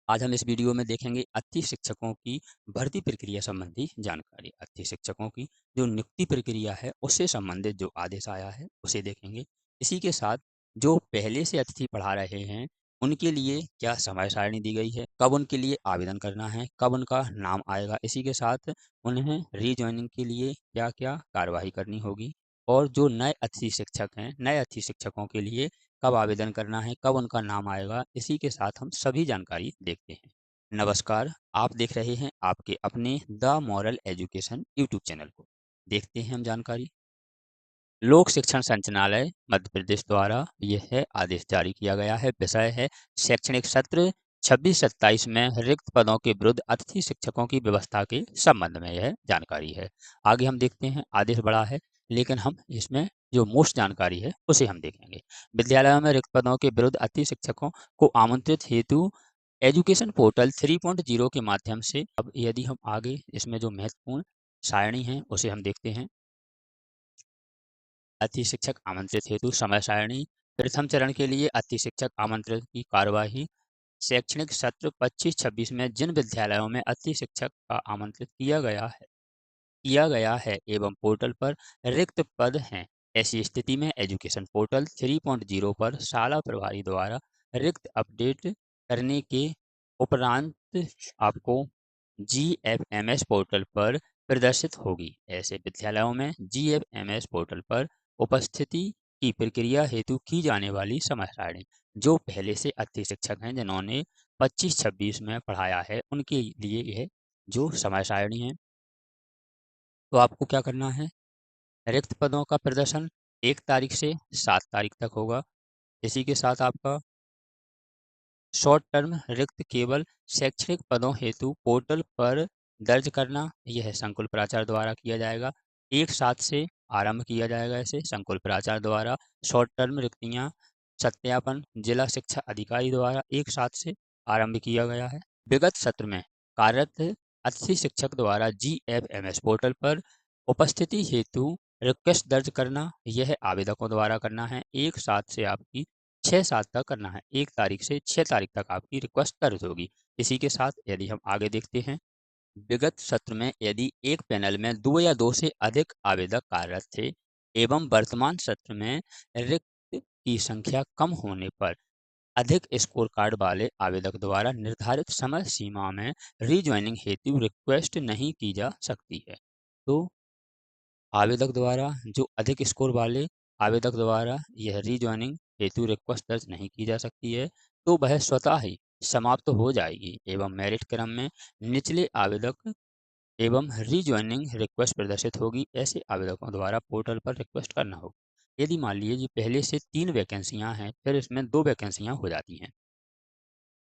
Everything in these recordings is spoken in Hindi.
आज हम इस वीडियो में देखेंगे अतिथि शिक्षकों की भर्ती प्रक्रिया संबंधी जानकारी। अतिथि शिक्षकों की जो नियुक्ति प्रक्रिया है उससे संबंधित जो आदेश आया है उसे देखेंगे। इसी के साथ जो पहले से अतिथि पढ़ा रहे हैं उनके लिए क्या समय सारणी दी गई है, कब उनके लिए आवेदन करना है, कब उनका नाम आएगा। इसी के साथ उन्हें रीजॉइनिंग के लिए क्या क्या कार्यवाही करनी होगी और जो नए अतिथि शिक्षक हैं नए अतिथि शिक्षकों के लिए कब आवेदन करना है, कब उनका नाम आएगा, इसी के साथ हम सभी जानकारी देखते हैं। नमस्कार, आप देख रहे हैं आपके अपने the moral education YouTube channel को। देखते हैं हम जानकारी। लोक शिक्षण संचालनालय मध्य प्रदेश द्वारा यह आदेश जारी किया गया है। विषय है शैक्षणिक सत्र 26-27 में रिक्त पदों के विरुद्ध अतिथि शिक्षकों की व्यवस्था के संबंध में यह जानकारी है। आगे हम देखते हैं, आदेश बड़ा है लेकिन हम इसमें जो मोस्ट जानकारी है उसे हम देखेंगे। विद्यालयों में रिक्त पदों के विरुद्ध अतिथि शिक्षकों को आमंत्रित हेतु एजुकेशन पोर्टल 3.0 के माध्यम से, अब यदि हम आगे इसमें जो महत्वपूर्ण सारणी है उसे हम देखते हैं। अतिथि शिक्षक आमंत्रित हेतु समय सारणी। प्रथम चरण के लिए अतिथि शिक्षक आमंत्रण की कार्यवाही। शैक्षणिक सत्र 25-26 में जिन विद्यालयों में अतिथि शिक्षक का आमंत्रित किया गया है एवं पोर्टल पर रिक्त पद हैं, ऐसी स्थिति में एजुकेशन पोर्टल 3.0 पर शाला प्रभारी द्वारा रिक्त अपडेट करने के उपरांत आपको GFMS पोर्टल पर प्रदर्शित होगी। ऐसे विद्यालयों में GFMS पोर्टल पर उपस्थिति की प्रक्रिया हेतु की जाने वाली समय सारणी। जो पहले से अतिथि शिक्षक हैं जिन्होंने 25-26 में पढ़ाया है उनके लिए यह जो समय सारणी है, तो आपको क्या करना है, रिक्त पदों का प्रदर्शन 1 तारीख से 7 तारीख तक होगा। इसी के साथ आपका शॉर्ट टर्म रिक्त केवल शैक्षणिक पदों हेतु पोर्टल पर दर्ज करना यह संकुल प्राचार्य द्वारा किया जाएगा। 1/7 से आरंभ किया जाएगा। इसे संकुल प्राचार्य द्वारा शॉर्ट टर्म रिक्तियां सत्यापन जिला शिक्षा अधिकारी द्वारा 1/7 से आरंभ किया गया है। विगत सत्र में कार्यरत अतिथि शिक्षक द्वारा GFMS पोर्टल पर उपस्थिति हेतु रिक्वेस्ट दर्ज करना यह आवेदकों द्वारा करना है। 1/7 से आपकी 6/7 तक करना है। 1 तारीख से 6 तारीख तक आपकी रिक्वेस्ट दर्ज होगी। इसी के साथ यदि हम आगे देखते हैं, विगत सत्र में यदि एक पैनल में 2 या 2 से अधिक आवेदक कार्यरत थे एवं वर्तमान सत्र में रिक्त की संख्या कम होने पर अधिक स्कोर कार्ड वाले आवेदक द्वारा निर्धारित समय सीमा में रीज्वाइनिंग हेतु रिक्वेस्ट नहीं की जा सकती है। तो आवेदक द्वारा जो अधिक स्कोर वाले आवेदक द्वारा यह रीजॉइनिंग हेतु रिक्वेस्ट दर्ज नहीं की जा सकती है, तो वह स्वतः ही समाप्त हो जाएगी एवं मेरिट क्रम में निचले आवेदक एवं रीजॉइनिंग रिक्वेस्ट प्रदर्शित होगी। ऐसे आवेदकों द्वारा पोर्टल पर रिक्वेस्ट करना होगा। यदि मान लीजिए पहले से 3 वैकेंसियां हैं फिर इसमें 2 वैकेंसियां हो जाती हैं।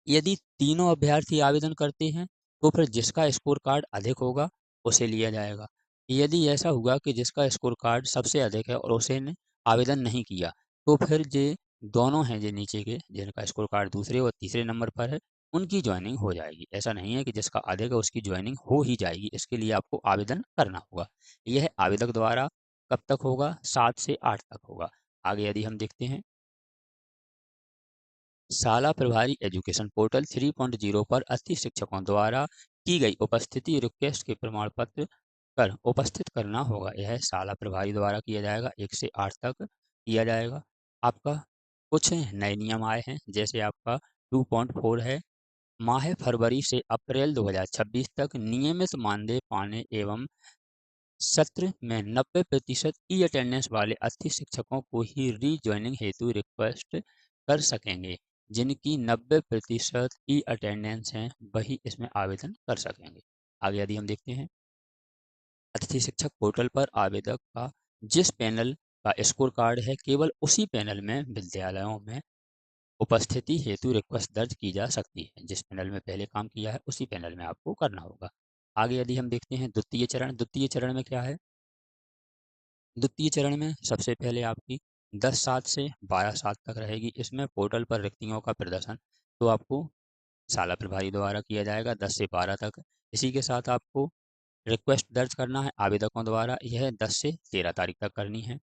यदि तीनों अभ्यर्थी आवेदन करते हैं तो फिर जिसका स्कोर कार्ड अधिक होगा उसे लिया जाएगा। यदि ऐसा हुआ कि जिसका स्कोर कार्ड सबसे अधिक है और उसे ने आवेदन नहीं किया, तो फिर जे दोनों हैं जो नीचे के जिनका स्कोर कार्ड दूसरे और तीसरे नंबर पर है उनकी ज्वाइनिंग हो जाएगी। ऐसा नहीं है कि जिसका अधिक है उसकी ज्वाइनिंग हो ही जाएगी, इसके लिए आपको आवेदन करना होगा। यह आवेदक द्वारा कब तक होगा, 7 से 8 तक होगा। आगे यदि हम देखते हैं, शाला प्रभारी एजुकेशन पोर्टल 3.0 पर अतिथि शिक्षकों द्वारा की गई उपस्थिति रिक्वेस्ट के प्रमाण पत्र कर उपस्थित करना होगा। यह शाला प्रभारी द्वारा किया जाएगा। 1 से 8 तक किया जाएगा। आपका कुछ नए नियम आए हैं, जैसे आपका 2.4 है, माह फरवरी से अप्रैल 2026 तक नियमित मानदेय पाने एवं सत्र में 90% ई अटेंडेंस वाले अतिथि शिक्षकों को ही रीज्वाइनिंग हेतु रिक्वेस्ट कर सकेंगे। जिनकी 90% ई अटेंडेंस हैं वही इसमें आवेदन कर सकेंगे। आगे यदि हम देखते हैं, अतिथि शिक्षक पोर्टल पर आवेदक का जिस पैनल का स्कोर कार्ड है केवल उसी पैनल में विद्यालयों में उपस्थिति हेतु रिक्वेस्ट दर्ज की जा सकती है। जिस पैनल में पहले काम किया है उसी पैनल में आपको करना होगा। आगे यदि हम देखते हैं द्वितीय चरण में क्या है। द्वितीय चरण में सबसे पहले आपकी 10/7 से 12/7 तक रहेगी। इसमें पोर्टल पर रिक्तियों का प्रदर्शन तो आपको शाला प्रभारी द्वारा किया जाएगा 10 से 12 तक। इसी के साथ आपको रिक्वेस्ट दर्ज करना है आवेदकों द्वारा, यह 10 से 13 तारीख तक करनी है।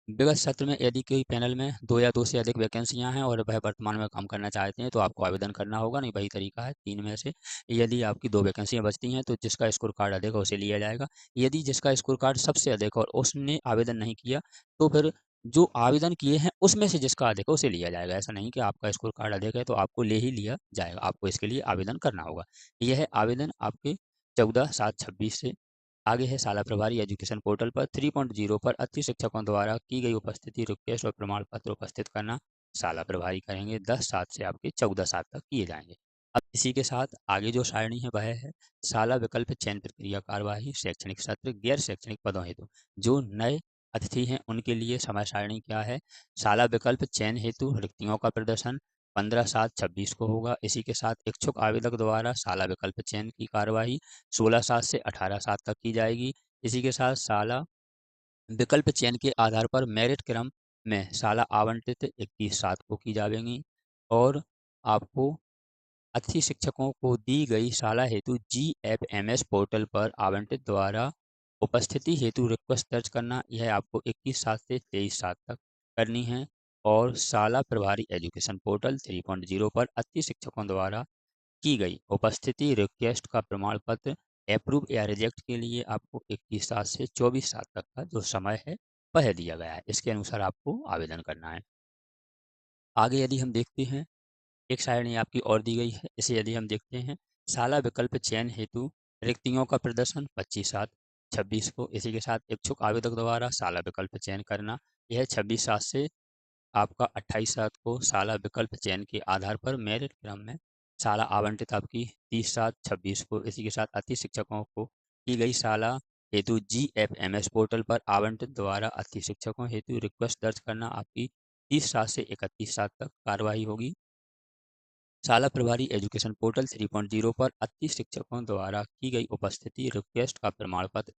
विगत सत्र में यदि कोई पैनल में 2 या 2 से अधिक वैकेंसियाँ हैं और वह वर्तमान में काम करना चाहते हैं, तो आपको आवेदन करना होगा। नहीं, वही तरीका है 3 में से। यदि आपकी 2 वैकेंसियाँ बचती हैं, तो जिसका स्कोर कार्ड अधिक है, उसे लिया जाएगा। यदि जिसका स्कोर कार्ड सबसे अधिक और उसने आवेदन नहीं किया, तो फिर जो आवेदन किए हैं, उसमें से जिसका अधिक है, उसे लिया जाएगा। ऐसा नहीं कि आपका स्कोर कार्ड अधिक है, तो आपको ले ही लिया जाएगा। आपको इसके लिए आवेदन करना होगा। यह आवेदन आपके 14/7/26 से आगे है साला प्रभारी एजुकेशन पोर्टल पर 3.0 पर अच्छी शिक्षकों द्वारा की गई उपस्थिति रिक्वेस्ट और प्रमाण पत्र उपस्थित करना साला प्रभारी करेंगे। 10/7 से आपके 14/7 तक किए जाएंगे। अब इसी के साथ आगे जो सारणी है वह है साला विकल्प चयन प्रक्रिया कार्यवाही शैक्षणिक सत्र गैर शैक्षणिक पदों हेतु। जो नए अतिथि हैं उनके लिए समय सारणी क्या है। साला विकल्प चयन हेतु रिक्तियों का प्रदर्शन 15/7/26 को होगा। इसी के साथ इच्छुक आवेदक द्वारा साला विकल्प चयन की कार्यवाही 16/7 से 18/7 तक की जाएगी। इसी के साथ साला विकल्प चयन के आधार पर मेरिट क्रम में साला आवंटित 21/7 को की जाएगी और आपको अतिथि शिक्षकों को दी गई साला हेतु GFMS पोर्टल पर आवंटित द्वारा उपस्थिति हेतु रिक्वेस्ट दर्ज करना। यह आपको 21/7 से 23/7 तक करनी है और साला प्रभारी एजुकेशन पोर्टल 3.0 पर अतिथि शिक्षकों द्वारा की गई उपस्थिति रिक्वेस्ट का प्रमाण पत्र अप्रूव या रिजेक्ट के लिए आपको 21/7 से 24/7 तक का जो समय है वह दिया गया है। इसके अनुसार आपको आवेदन करना है। आगे यदि हम देखते हैं, एक सारणी आपकी और दी गई है। इसे यदि हम देखते हैं, साला विकल्प चयन हेतु रिक्तियों का प्रदर्शन 25/7/26 को। इसी के साथ इच्छुक आवेदक द्वारा साला विकल्प चयन करना। यह 26/7 से आपका 28/7 को साला विकल्प चयन के आधार पर मेरिट क्रम में साला आवंटित आपकी 30/7/26 को। इसी के साथ अतिथि शिक्षकों को की गई साला हेतु GFMS पोर्टल पर आवंटित द्वारा अतिथि शिक्षकों हेतु रिक्वेस्ट दर्ज करना आपकी 30/7 से 31/7 तक कार्रवाई होगी। शाला प्रभारी एजुकेशन पोर्टल 3.0 पर अतिथि शिक्षकों द्वारा की गई उपस्थिति रिक्वेस्ट का प्रमाण पत्र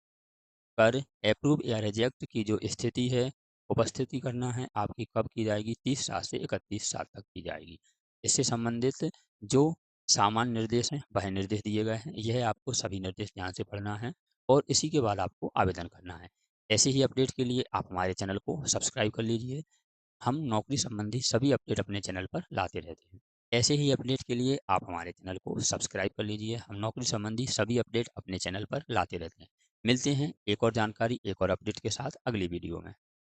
कर अप्रूव या रिजेक्ट की जो स्थिति है उपस्थिति करना है आपकी कब की जाएगी 30/7 से 31/7 तक की जाएगी। इससे संबंधित जो सामान्य निर्देश हैं वह निर्देश दिए गए हैं। यह आपको सभी निर्देश ध्यान से पढ़ना है और इसी के बाद आपको आवेदन करना है। ऐसे ही अपडेट के लिए आप हमारे चैनल को सब्सक्राइब कर लीजिए। हम नौकरी संबंधी सभी अपडेट अपने चैनल पर लाते रहते हैं। ऐसे ही अपडेट के लिए आप हमारे चैनल को सब्सक्राइब कर लीजिए। हम नौकरी संबंधी सभी अपडेट अपने चैनल पर लाते रहते हैं। मिलते हैं एक और जानकारी, एक और अपडेट के साथ अगली वीडियो में।